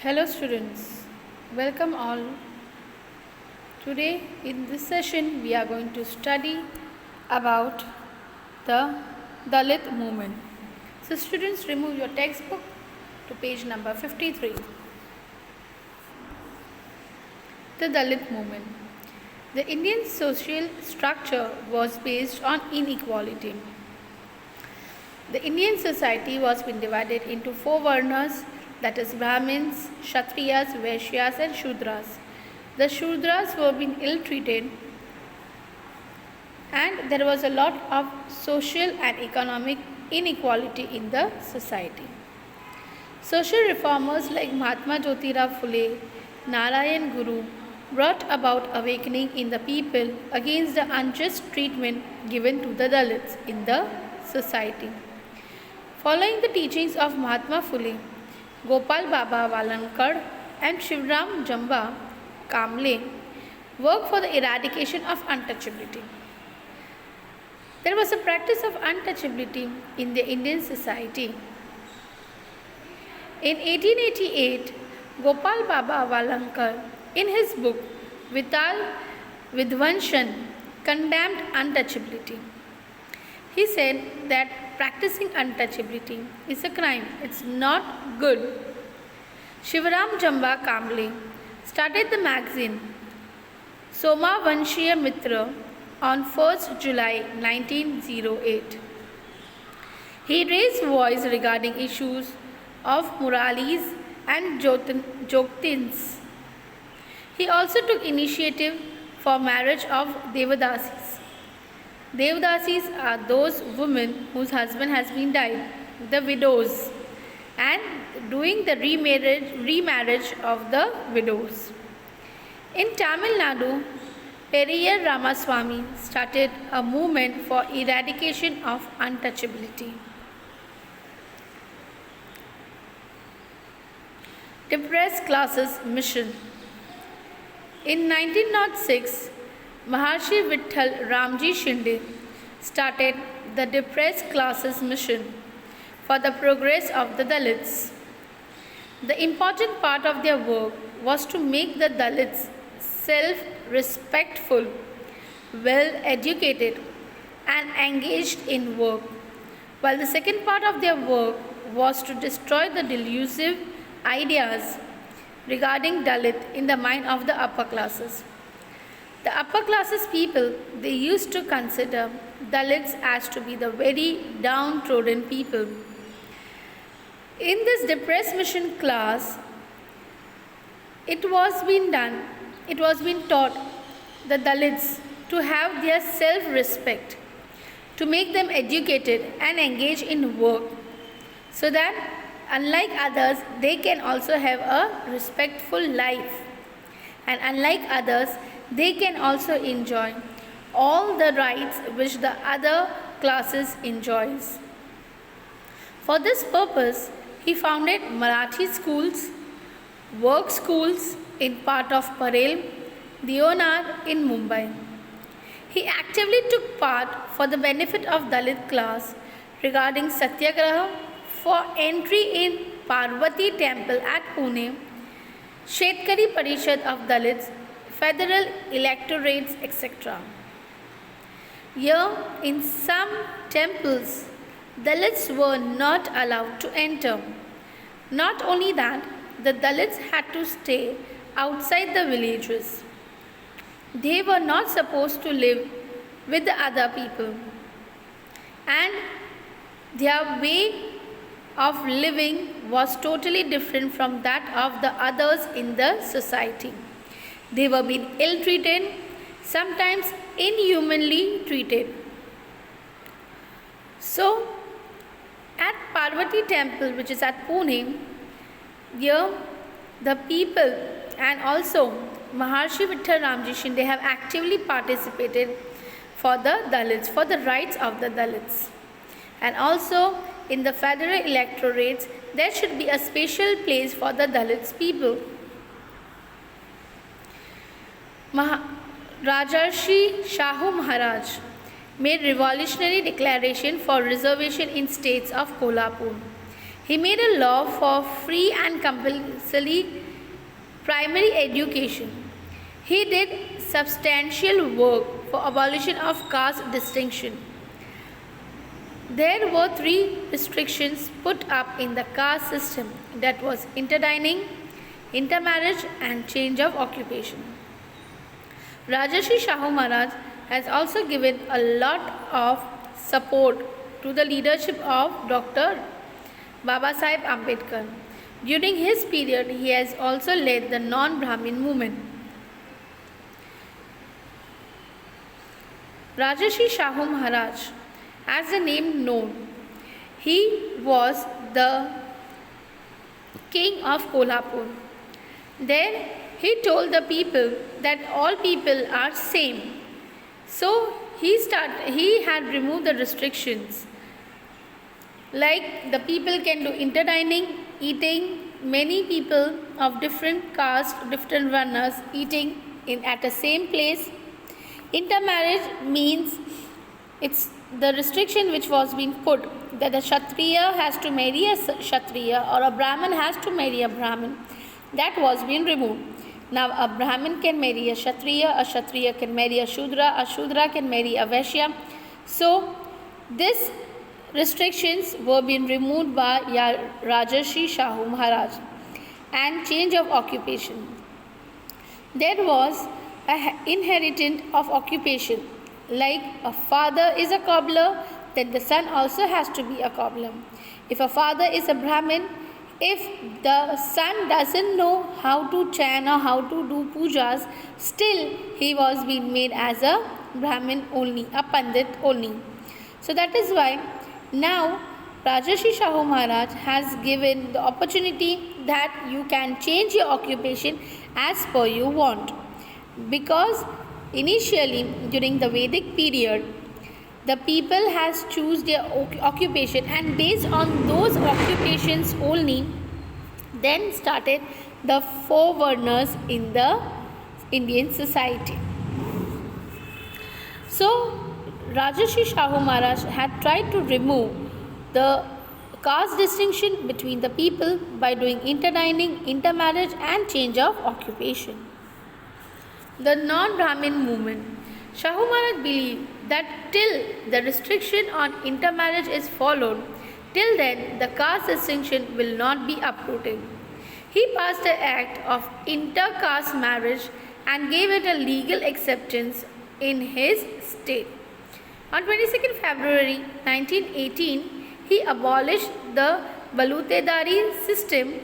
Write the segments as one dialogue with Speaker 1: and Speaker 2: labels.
Speaker 1: Hello students, welcome all. Today in this session we are going to study about the Dalit movement. So students, remove your textbook to page number 53. The Dalit movement. The Indian social structure was based on inequality. The Indian society was been divided into four varnas, that is Brahmins, Kshatriyas, Vaishyas and Shudras. The Shudras were being ill-treated and there was a lot of social and economic inequality in the society. Social reformers like Mahatma Jyotirao Phule, Narayan Guru brought about awakening in the people against the unjust treatment given to the Dalits in the society. Following the teachings of Mahatma Phule, Gopal Baba Walankar and Shivram Jamba Kamble worked for the eradication of untouchability. There was a practice of untouchability in the Indian society. In 1888, Gopal Baba Walankar, in his book Vital Vidvanshan, condemned untouchability. He said that practicing untouchability is a crime, it's not good. Shivram Jamba Kamble started the magazine Soma Vanshiya Mitra on 1st July 1908. He raised voice regarding issues of Muralis and Jyotins. He also took initiative for marriage of Devadasis. Devadasis are those women whose husband has been died, the widows, and doing the remarriage of the widows. In Tamil Nadu, Periyar Ramaswamy started a movement for eradication of untouchability. Depressed Classes Mission. In 1906, Maharshi Vitthal Ramji Shinde started the Depressed Classes Mission for the progress of the Dalits. The important part of their work was to make the Dalits self-respectful, well-educated and engaged in work, while the second part of their work was to destroy the delusive ideas regarding Dalit in the mind of the upper classes. The upper classes people, they used to consider Dalits as to be the very downtrodden people. In this depressed mission class, it was being taught the Dalits to have their self-respect, to make them educated and engage in work, so that unlike others, they can also have a respectful life. And unlike others, they can also enjoy all the rights which the other classes enjoys. For this purpose, he founded Marathi schools, work schools in part of Parel, Deonar in Mumbai. He actively took part for the benefit of Dalit class regarding Satyagraha, for entry in Parvati temple at Pune, Shetkari Parishad of Dalits, federal electorates, etc. Here, in some temples, Dalits were not allowed to enter. Not only that, the Dalits had to stay outside the villages. They were not supposed to live with the other people. And their way of living was totally different from that of the others in the society. They were being ill-treated, sometimes inhumanly treated. So, at Parvati temple, which is at Pune, here the people and also Maharshi Vitthal Ramji Shinde have actively participated for the Dalits, for the rights of the Dalits. And also in the federal electorates, there should be a special place for the Dalits people. Rajarshi Shahu Maharaj made revolutionary declaration for reservation in states of Kolhapur. He made a law for free and compulsory primary education. He did substantial work for abolition of caste distinction. There were three restrictions put up in the caste system, that was interdining, intermarriage and change of occupation. Rajarshi Shahu Maharaj has also given a lot of support to the leadership of Dr. Babasaheb Ambedkar. During his period, he has also led the non-Brahmin movement. Rajarshi Shahu Maharaj, as the name known, he was the king of Kolhapur. There he told the people that all people are same. So he had removed the restrictions. Like the people can do interdining, eating, many people of different caste, different varnas eating at the same place. Intermarriage means it's the restriction which was being put that a Kshatriya has to marry a Kshatriya or a Brahmin has to marry a Brahmin. That was being removed. Now a Brahmin can marry a Kshatriya can marry a Shudra can marry a Vaishya. So these restrictions were being removed by Rajarshi Shahu Maharaj. And change of occupation. There was an inheritance of occupation. Like a father is a cobbler, then the son also has to be a cobbler. If a father is a Brahmin, if the son doesn't know how to chant or how to do pujas, still he was being made as a Brahmin only, a Pandit only. So that is why now Rajarshi Shahu Maharaj has given the opportunity that you can change your occupation as per you want. Because initially during the Vedic period, the people has choose their occupation and based on those occupations only, then started the four varnas in the Indian society. So Rajarshi Shahu Maharaj had tried to remove the caste distinction between the people by doing interdining, intermarriage and change of occupation. The non-Brahmin movement. Shahu Maharaj believed that till the restriction on intermarriage is followed, till then the caste distinction will not be uprooted. He passed the act of inter-caste marriage and gave it a legal acceptance in his state. On 22nd February 1918, he abolished the Balutedari system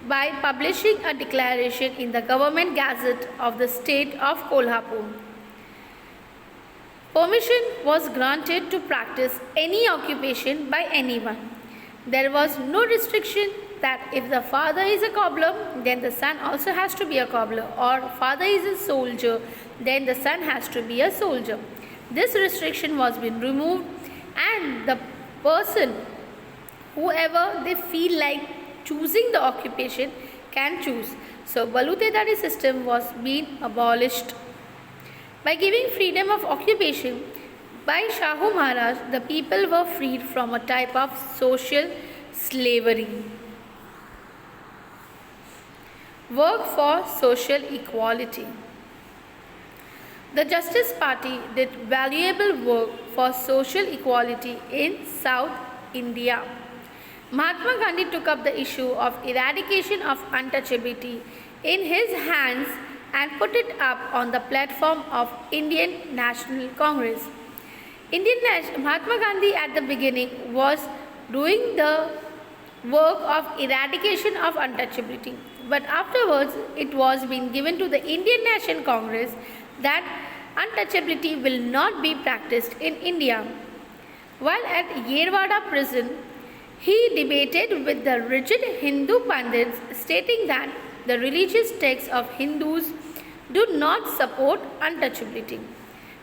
Speaker 1: by publishing a declaration in the Government Gazette of the state of Kolhapur. Permission was granted to practice any occupation by anyone. There was no restriction that if the father is a cobbler, then the son also has to be a cobbler, or father is a soldier, then the son has to be a soldier. This restriction was being removed and the person, whoever they feel like choosing the occupation, can choose. So Balutedari system was being abolished. By giving freedom of occupation by Shahu Maharaj, the people were freed from a type of social slavery. Work for social equality. The Justice Party did valuable work for social equality in South India. Mahatma Gandhi took up the issue of eradication of untouchability in his hands and put it up on the platform of Indian National Congress. Mahatma Gandhi at the beginning was doing the work of eradication of untouchability, but afterwards it was being given to the Indian National Congress that untouchability will not be practiced in India. While at Yerwada prison, he debated with the rigid Hindu Pandits, stating that the religious texts of Hindus do not support untouchability.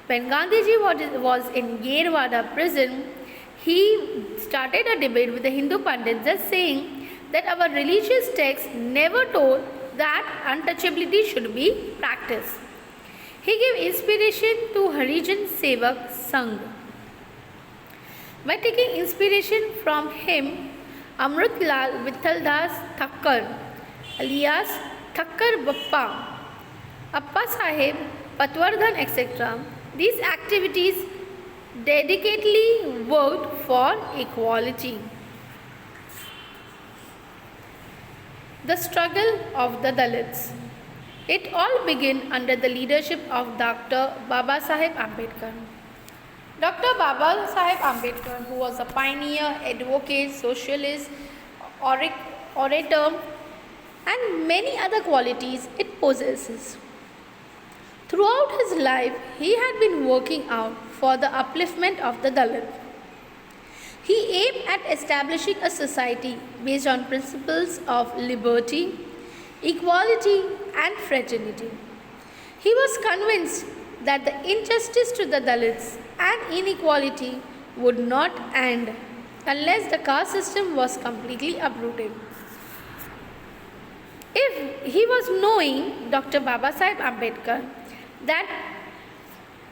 Speaker 1: When Gandhiji was in Yerwada prison, he started a debate with the Hindu Pandits, just saying that our religious texts never told that untouchability should be practiced. He gave inspiration to Harijan Sevak Sangh. By taking inspiration from him, Amrutlal Vithaldas Thakkar, alias Thakkar Bappa, Appa Sahib, Patwardhan, etc. These activities dedicatedly worked for equality. The struggle of the Dalits. It all began under the leadership of Dr. Baba Saheb Ambedkar. Dr. Baba Saheb Ambedkar, who was a pioneer, advocate, socialist, orator, and many other qualities it possesses. Throughout his life, he had been working out for the upliftment of the Dalit. He aimed at establishing a society based on principles of liberty, equality, and fraternity. He was convinced that the injustice to the Dalits and inequality would not end unless the caste system was completely uprooted. If he was knowing, Dr. Baba Saheb Ambedkar, that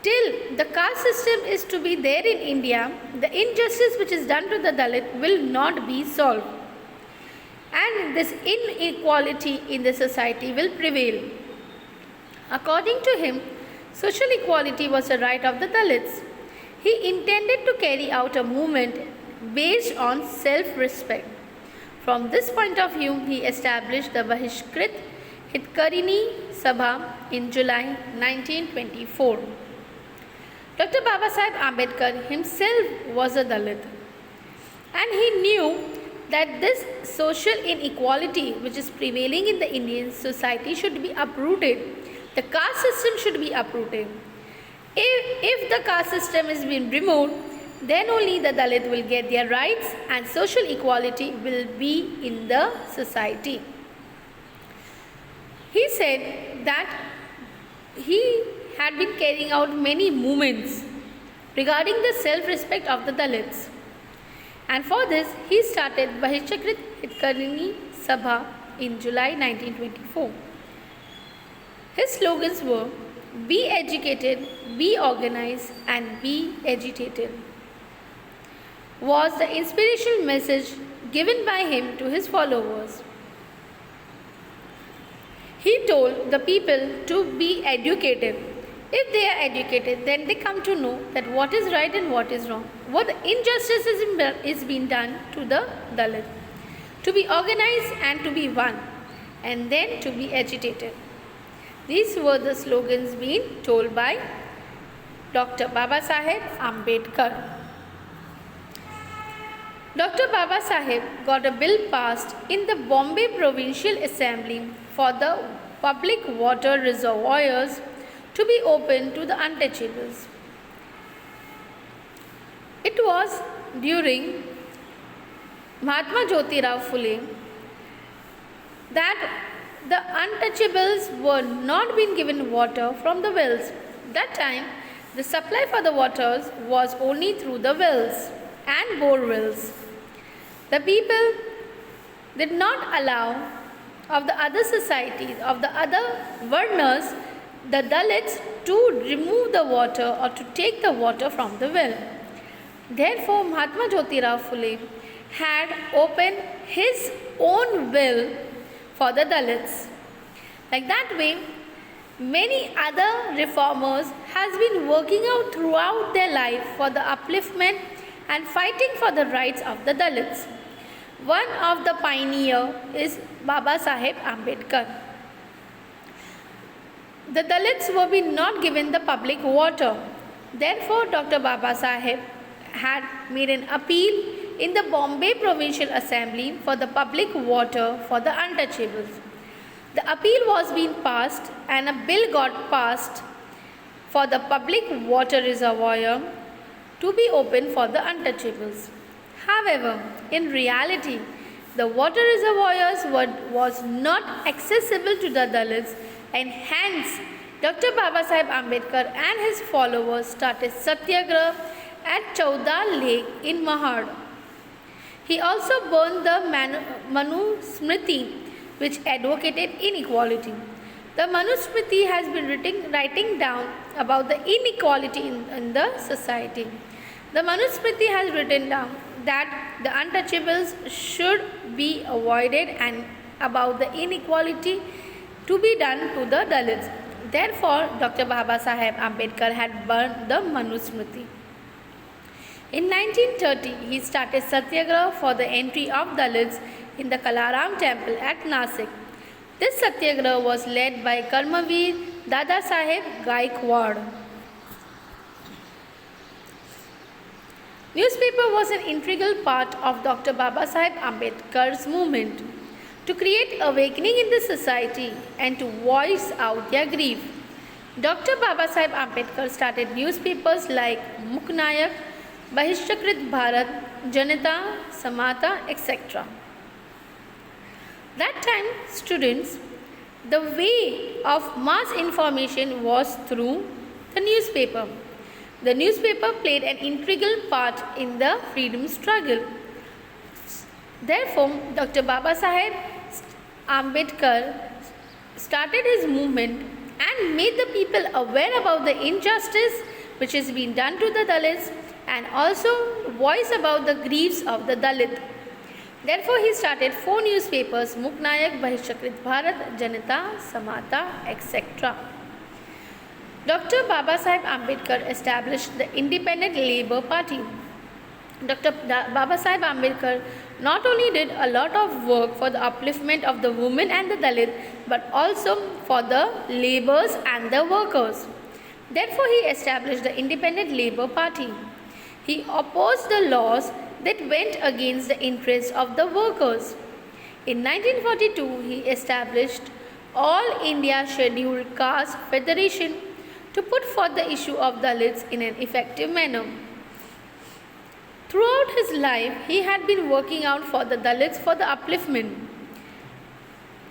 Speaker 1: till the caste system is to be there in India, the injustice which is done to the Dalit will not be solved. And this inequality in the society will prevail. According to him, social equality was a right of the Dalits. He intended to carry out a movement based on self-respect. From this point of view, he established the Bahishkrit Hitkarini Sabha in July 1924. Dr. Baba Saheb Ambedkar himself was a Dalit, and he knew that this social inequality which is prevailing in the Indian society should be uprooted. The caste system should be uprooted. If the caste system is being removed, then only the Dalit will get their rights and social equality will be in the society. He said that he had been carrying out many movements regarding the self-respect of the Dalits. And for this, he started Bahishkrit Hitkarini Sabha in July 1924. His slogans were, "Be educated, be organized, and be agitated," was the inspirational message given by him to his followers. He told the people to be educated. If they are educated, then they come to know that what is right and what is wrong, what injustice is being done to the Dalit. To be organized and to be one, and then to be agitated. These were the slogans being told by Dr. Baba Saheb Ambedkar. Dr. Baba Saheb got a bill passed in the Bombay Provincial Assembly for the public water reservoirs to be open to the untouchables. It was during Mahatma Jyotirao Phule that the untouchables were not being given water from the wells. That time, the supply for the waters was only through the wells and bore wells. The people did not allow of the other societies, of the other Varnas, the Dalits to remove the water or to take the water from the well. Therefore, Mahatma Jyotirao Phule had opened his own well for the Dalits. Like that way, many other reformers has been working out throughout their life for the upliftment and fighting for the rights of the Dalits. One of the pioneer is Baba Saheb Ambedkar. The Dalits were being not given the public water. Therefore, Dr. Baba Saheb had made an appeal in the Bombay Provincial Assembly for the public water for the untouchables. The appeal was being passed and a bill got passed for the public water reservoir to be open for the untouchables. However, in reality, the water reservoirs was not accessible to the Dalits, and hence Dr. Baba Saheb Ambedkar and his followers started Satyagraha at Chowda Lake in Mahad. He also burned the Manu Smriti, which advocated inequality. The Manu Smriti has been writing down about the inequality in the society. The Manu Smriti has written down that the untouchables should be avoided and about the inequality to be done to the Dalits. Therefore, Dr. Baba Saheb Ambedkar had burned the Manusmriti. In 1930, he started Satyagraha for the entry of Dalits in the Kalaram temple at Nasik. This Satyagraha was led by Karmavir Dada Saheb Gaikwad. Newspaper was an integral part of Dr. Baba Saheb Ambedkar's movement to create awakening in the society and to voice out their grief. Dr. Baba Saheb Ambedkar started newspapers like Muknayak, Bahishchakrit Bharat, Janata, Samata, etc. That time, students, the way of mass information was through the newspaper. The newspaper played an integral part in the freedom struggle. Therefore, Dr. Baba Saheb Ambedkar started his movement and made the people aware about the injustice which is being done to the Dalits and also voice about the griefs of the Dalit. Therefore, he started 4 newspapers: Muknayak, Bahishchakrit Bharat, Janata, Samata, etc. Dr. Baba Saheb Ambedkar established the Independent Labour Party. Dr. Baba Saheb Ambedkar not only did a lot of work for the upliftment of the women and the Dalit, but also for the labourers and the workers. Therefore, he established the Independent Labour Party. He opposed the laws that went against the interests of the workers. In 1942, he established All India Scheduled Caste Federation to put forth the issue of Dalits in an effective manner. Throughout his life, he had been working out for the Dalits for the upliftment.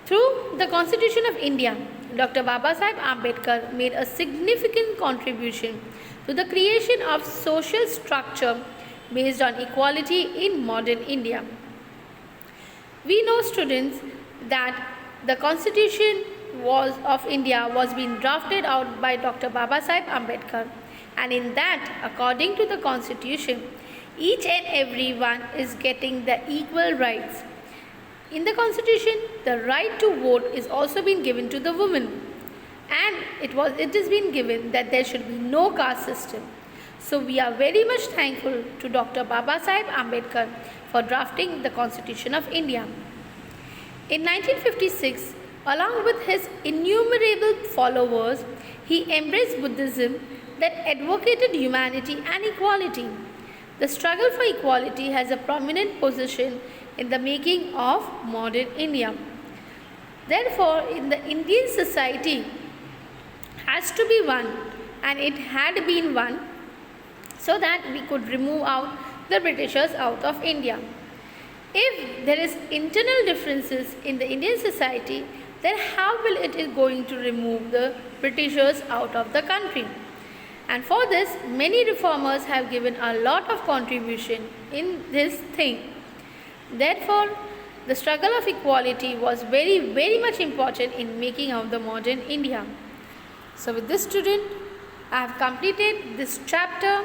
Speaker 1: Through the Constitution of India, Dr. Baba Saheb Ambedkar made a significant contribution to the creation of social structure based on equality in modern India. We know, students, that the Constitution of India was being drafted out by Dr. Baba Saheb Ambedkar, and in that, according to the Constitution, each and every one is getting the equal rights. In the Constitution, the right to vote is also being given to the women, and it is been given that there should be no caste system. So we are very much thankful to Dr. Baba Saheb Ambedkar for drafting the Constitution of India. In 1956, along with his innumerable followers, he embraced Buddhism that advocated humanity and equality. The struggle for equality has a prominent position in the making of modern India. Therefore, in the Indian society has to be one, and it had been one, so that we could remove out the Britishers out of India. If there is internal differences in the Indian society, then how will it is going to remove the Britishers out of the country? And for this, many reformers have given a lot of contribution in this thing. Therefore, the struggle of equality was very, very much important in making out the modern India. So with this, student, I have completed this chapter.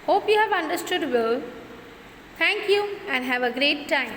Speaker 1: Hope you have understood well. Thank you and have a great time.